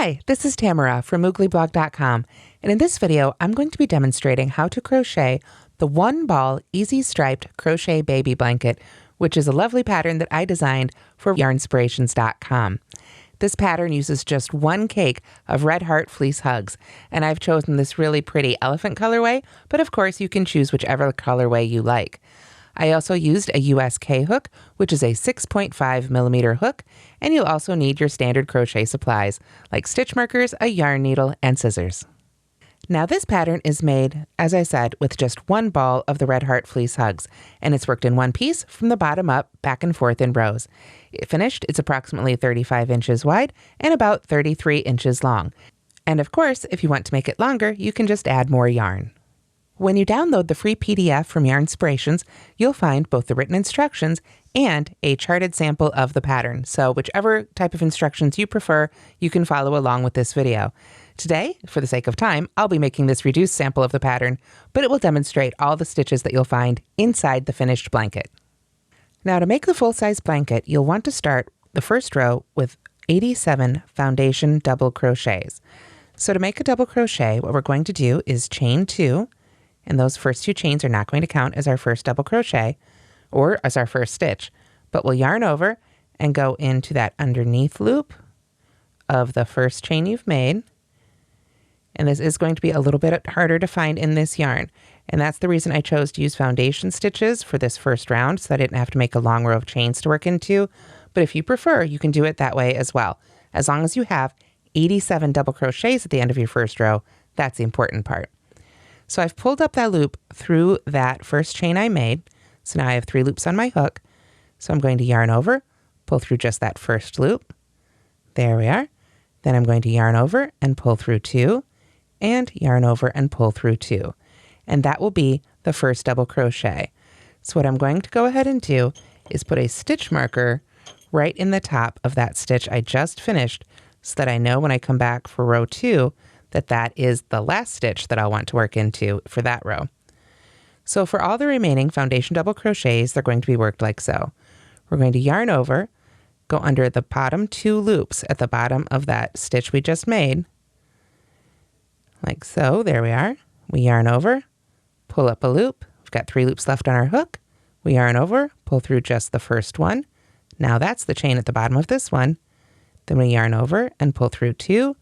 Hi, this is Tamara from mooglyblog.com, and in this video, I'm going to be demonstrating how to crochet the one ball easy striped crochet baby blanket, which is a lovely pattern that I designed for Yarnspirations.com. This pattern uses just one cake of red Heart Fleece Hugs, and I've chosen this really pretty elephant colorway, but of course you can choose whichever colorway you like. I also used a USK hook, which is a 6.5 millimeter hook, and you'll also need your standard crochet supplies, like stitch markers, a yarn needle, and scissors. Now this pattern is made, as I said, with just one ball of the red Heart Fleece Hugs, and it's worked in one piece from the bottom up, back and forth in rows. Finished, it's approximately 35 inches wide and about 33 inches long. And of course, if you want to make it longer, you can just add more yarn. When you download the free PDF from Yarnspirations, you'll find both the written instructions and a charted sample of the pattern. So whichever type of instructions you prefer, you can follow along with this video. Today, for the sake of time, I'll be making this reduced sample of the pattern, but it will demonstrate all the stitches that you'll find inside the finished blanket. Now to make the full-size blanket, you'll want to start the first row with 87 foundation double crochets. So to make a double crochet, what we're going to do is chain 2, and those first 2 chains are not going to count as our first double crochet or as our first stitch, but we'll yarn over and go into that underneath loop of the first chain you've made. And this is going to be a little bit harder to find in this yarn. And that's the reason I chose to use foundation stitches for this first round, so I didn't have to make a long row of chains to work into. But if you prefer, you can do it that way as well. As long as you have 87 double crochets at the end of your first row, that's the important part. So I've pulled up that loop through that first chain I made. So now I have 3 loops on my hook. So I'm going to yarn over, pull through just that first loop. There we are. Then I'm going to yarn over and pull through 2, and yarn over and pull through 2. And that will be the first double crochet. So what I'm going to go ahead and do is put a stitch marker right in the top of that stitch I just finished, so that I know when I come back for row 2 that that is the last stitch that I'll want to work into for that row. So for all the remaining foundation double crochets, they're going to be worked like so. We're going to yarn over, go under the bottom 2 loops at the bottom of that stitch we just made, like so. There we are. We yarn over, pull up a loop. We've got 3 loops left on our hook. We yarn over, pull through just the first one. Now that's the chain at the bottom of this one. Then we yarn over and pull through 2,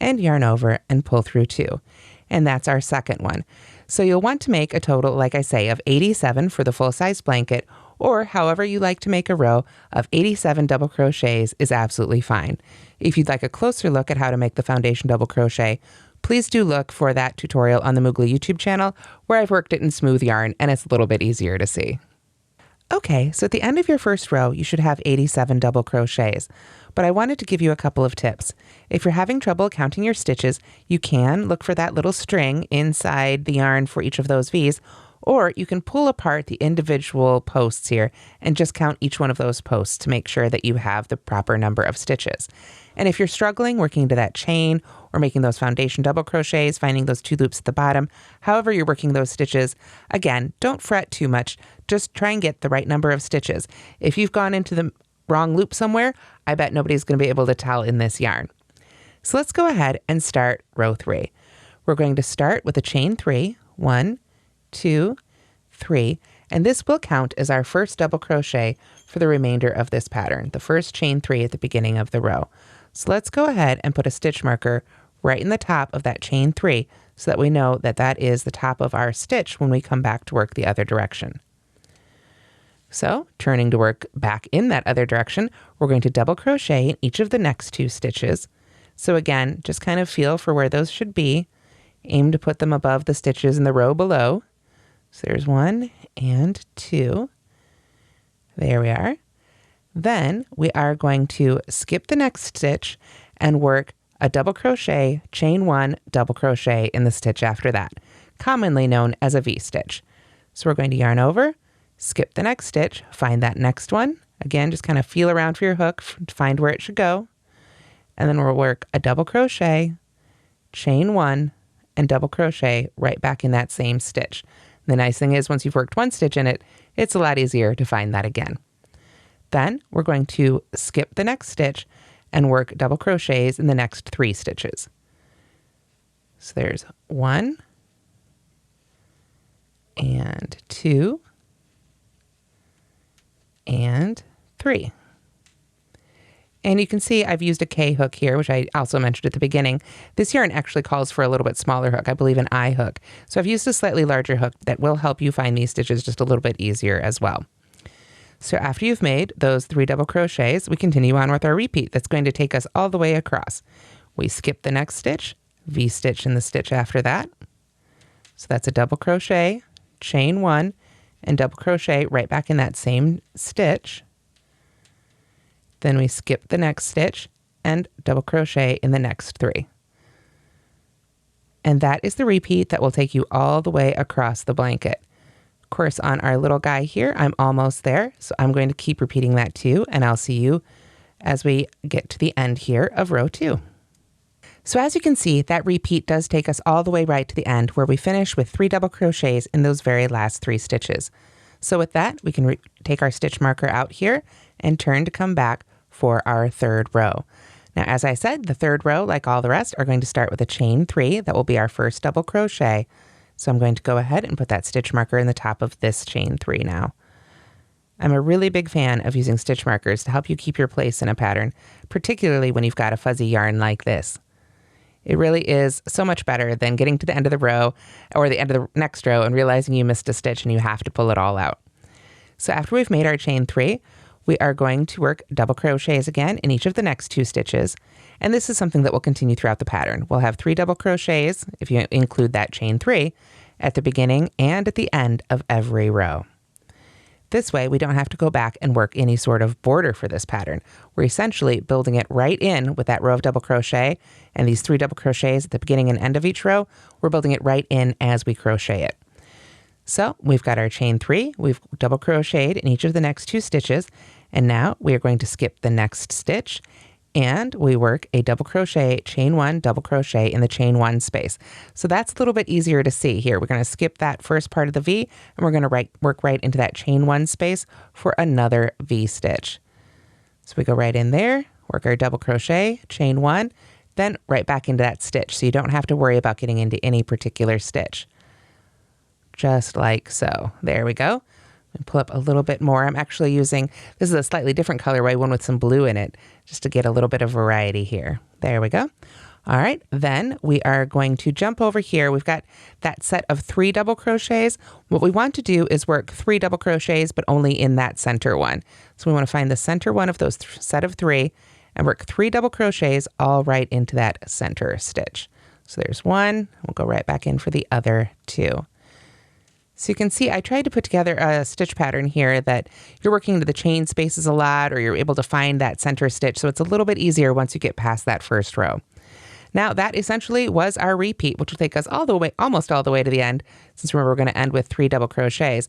and yarn over and pull through 2. And that's our second one. So you'll want to make a total, like I say, of 87 for the full-size blanket, or however you like to make a row of 87 double crochets is absolutely fine. If you'd like a closer look at how to make the foundation double crochet, please do look for that tutorial on the Moogly YouTube channel, where I've worked it in smooth yarn and it's a little bit easier to see. Okay, so at the end of your first row, you should have 87 double crochets, but I wanted to give you a couple of tips. If you're having trouble counting your stitches, you can look for that little string inside the yarn for each of those V's, or you can pull apart the individual posts here and just count each one of those posts to make sure that you have the proper number of stitches. And if you're struggling working to that chain or making those foundation double crochets, finding those 2 loops at the bottom, however you're working those stitches, again, don't fret too much. Just try and get the right number of stitches. If you've gone into the wrong loop somewhere, I bet nobody's going to be able to tell in this yarn. So let's go ahead and start row 3. We're going to start with a chain 3, 1, 2, 3, and this will count as our first double crochet for the remainder of this pattern, the first chain 3 at the beginning of the row. So let's go ahead and put a stitch marker right in the top of that chain 3 so that we know that that is the top of our stitch when we come back to work the other direction. So turning to work back in that other direction, we're going to double crochet in each of the next 2 stitches. So again, just kind of feel for where those should be. Aim to put them above the stitches in the row below. So there's 1 and 2. There we are. Then we are going to skip the next stitch and work a double crochet, chain 1, double crochet in the stitch after that, commonly known as a V-stitch. So we're going to yarn over, skip the next stitch, find that next one. Again, just kind of feel around for your hook to find where it should go. And then we'll work a double crochet, chain 1, and double crochet right back in that same stitch. The nice thing is once you've worked 1 stitch in it, it's a lot easier to find that again. Then we're going to skip the next stitch and work double crochets in the next 3 stitches. So there's 1 and 2 and 3. And you can see I've used a K hook here, which I also mentioned at the beginning. This yarn actually calls for a little bit smaller hook, I believe an I hook. So I've used a slightly larger hook that will help you find these stitches just a little bit easier as well. So after you've made those 3 double crochets, we continue on with our repeat. That's going to take us all the way across. We skip the next stitch, V-stitch in the stitch after that. So that's a double crochet, chain 1, and double crochet right back in that same stitch. Then we skip the next stitch and double crochet in the next 3. And that is the repeat that will take you all the way across the blanket. Of course, on our little guy here, I'm almost there, so I'm going to keep repeating that too, and I'll see you as we get to the end here of row 2. So as you can see, that repeat does take us all the way right to the end where we finish with 3 double crochets in those very last 3 stitches. So with that, we can take our stitch marker out here and turn to come back for our 3rd row. Now, as I said, the 3rd row, like all the rest, are going to start with a chain 3. That will be our first double crochet. So I'm going to go ahead and put that stitch marker in the top of this chain 3 now. I'm a really big fan of using stitch markers to help you keep your place in a pattern, particularly when you've got a fuzzy yarn like this. It really is so much better than getting to the end of the row or the end of the next row and realizing you missed a stitch and you have to pull it all out. So after we've made our chain 3, we are going to work double crochets again in each of the next 2 stitches. And this is something that will continue throughout the pattern. We'll have 3 double crochets, if you include that chain 3, at the beginning and at the end of every row. This way, we don't have to go back and work any sort of border for this pattern. We're essentially building it right in with that row of double crochet and these 3 double crochets at the beginning and end of each row. We're building it right in as we crochet it. So we've got our chain 3, we've double crocheted in each of the next 2 stitches, and now we are going to skip the next stitch and we work a double crochet, chain 1, double crochet in the chain 1 space. So that's a little bit easier to see here. We're going to skip that first part of the V and we're going to work right into that chain 1 space for another V stitch. So we go right in there, work our double crochet, chain 1, then right back into that stitch. So you don't have to worry about getting into any particular stitch. Just like so. There we go. And pull up a little bit more. I'm actually using, this is a slightly different colorway, one with some blue in it, just to get a little bit of variety here. There we go. All right, then we are going to jump over here. We've got that set of 3 double crochets. What we want to do is work 3 double crochets, but only in that center one. So we want to find the center one of those set of 3 and work 3 double crochets all right into that center stitch. So there's 1, we'll go right back in for the other 2. So you can see I tried to put together a stitch pattern here that you're working into the chain spaces a lot, or you're able to find that center stitch. So it's a little bit easier once you get past that first row. Now that essentially was our repeat, which will take us all the way, almost all the way to the end. Since remember, we're going to end with 3 double crochets.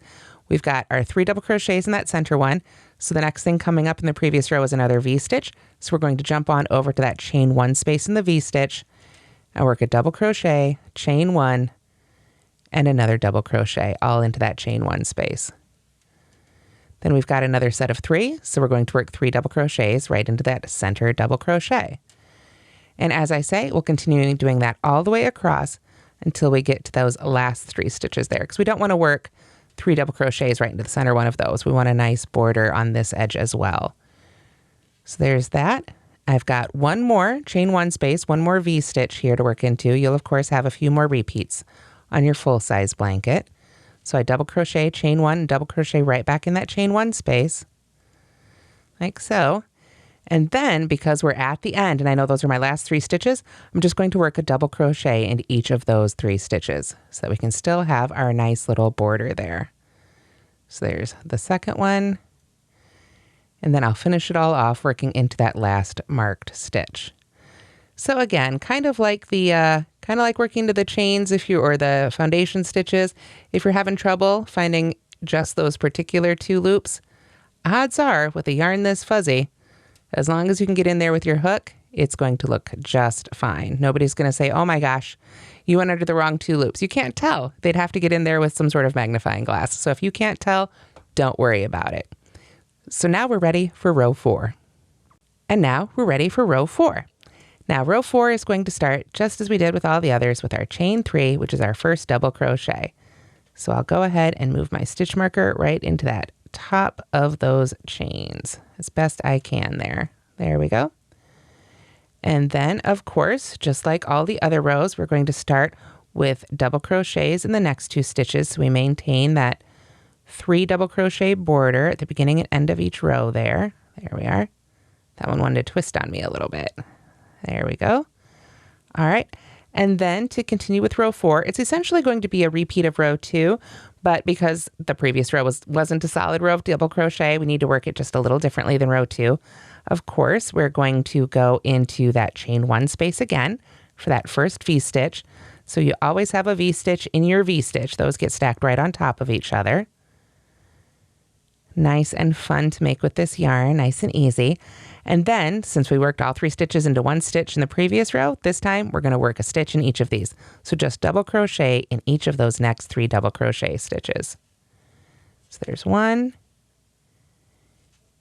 We've got our 3 double crochets in that center one. So the next thing coming up in the previous row is another V stitch. So we're going to jump on over to that chain 1 space in the V stitch and work a double crochet, chain 1, and another double crochet all into that chain 1 space. Then we've got another set of 3, so we're going to work 3 double crochets right into that center double crochet. And as I say, we'll continue doing that all the way across until we get to those last 3 stitches there, because we don't want to work 3 double crochets right into the center one of those. We want a nice border on this edge as well. So there's that. I've got one more chain 1 space, one more V stitch here to work into. You'll of course have a few more repeats on your full-size blanket. So I double crochet, chain 1, double crochet right back in that chain 1 space, like so. And then, because we're at the end, and I know those are my last 3 stitches, I'm just going to work a double crochet into each of those 3 stitches so that we can still have our nice little border there. So there's the second one, and then I'll finish it all off working into that last marked stitch. So again, kind of like working to the chains or the foundation stitches. If you're having trouble finding just those particular 2 loops, odds are with a yarn this fuzzy, as long as you can get in there with your hook, it's going to look just fine. Nobody's going to say, oh my gosh, you went under the wrong 2 loops. You can't tell. They'd have to get in there with some sort of magnifying glass. So if you can't tell, don't worry about it. So now we're ready for row 4. And now we're ready for row 4. Now row 4 is going to start just as we did with all the others with our chain 3, which is our first double crochet. So I'll go ahead and move my stitch marker right into that top of those chains as best I can there. There we go. And then, of course, just like all the other rows, we're going to start with double crochets in the next 2 stitches. So we maintain that 3 double crochet border at the beginning and end of each row there. There we are. That one wanted to twist on me a little bit. There we go. All right. And then to continue with row 4, it's essentially going to be a repeat of row 2, but because the previous row wasn't a solid row of double crochet, we need to work it just a little differently than row 2. Of course, we're going to go into that chain 1 space again for that first V-stitch. So you always have a V-stitch in your V-stitch. Those get stacked right on top of each other. Nice and fun to make with this yarn, nice and easy. And then, since we worked all 3 stitches into 1 stitch in the previous row, this time we're going to work a stitch in each of these. So just double crochet in each of those next 3 double crochet stitches. So there's 1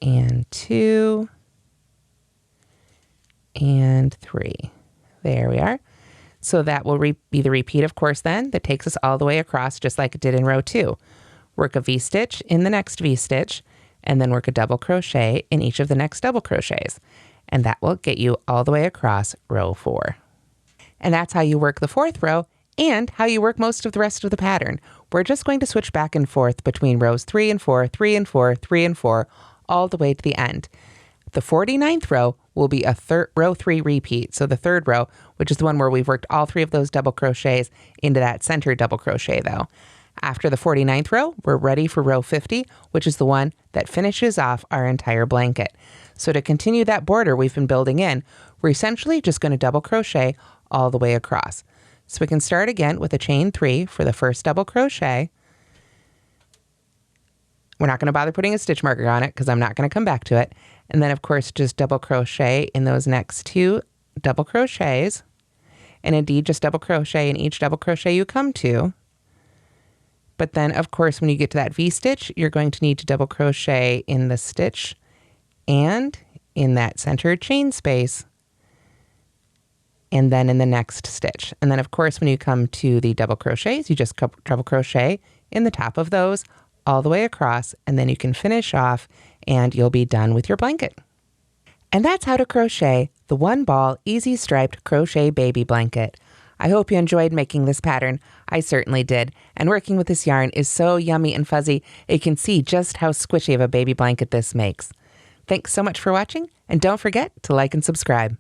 and 2 and 3. There we are. So that will be the repeat, of course, then, that takes us all the way across just like it did in row 2. Work a V-stitch in the next V-stitch, and then work a double crochet in each of the next double crochets. And that will get you all the way across row 4. And that's how you work the 4th row and how you work most of the rest of the pattern. We're just going to switch back and forth between rows 3 and 4, 3 and 4, 3 and 4, all the way to the end. The 49th row will be a row 3 repeat. So the 3rd row, which is the one where we've worked all 3 of those double crochets into that center double crochet though. After the 49th row, we're ready for row 50, which is the one that finishes off our entire blanket. So to continue that border we've been building in, we're essentially just going to double crochet all the way across. So we can start again with a chain 3 for the first double crochet. We're not going to bother putting a stitch marker on it because I'm not going to come back to it. And then, of course, just double crochet in those next 2 double crochets. And indeed, just double crochet in each double crochet you come to. But then, of course, when you get to that V-stitch, you're going to need to double crochet in the stitch and in that center chain space, and then in the next stitch. And then, of course, when you come to the double crochets, you just double crochet in the top of those all the way across, and then you can finish off and you'll be done with your blanket. And that's how to crochet the 1-ball easy striped crochet baby blanket. I hope you enjoyed making this pattern. I certainly did. And working with this yarn is so yummy and fuzzy, you can see just how squishy of a baby blanket this makes. Thanks so much for watching, and don't forget to like and subscribe.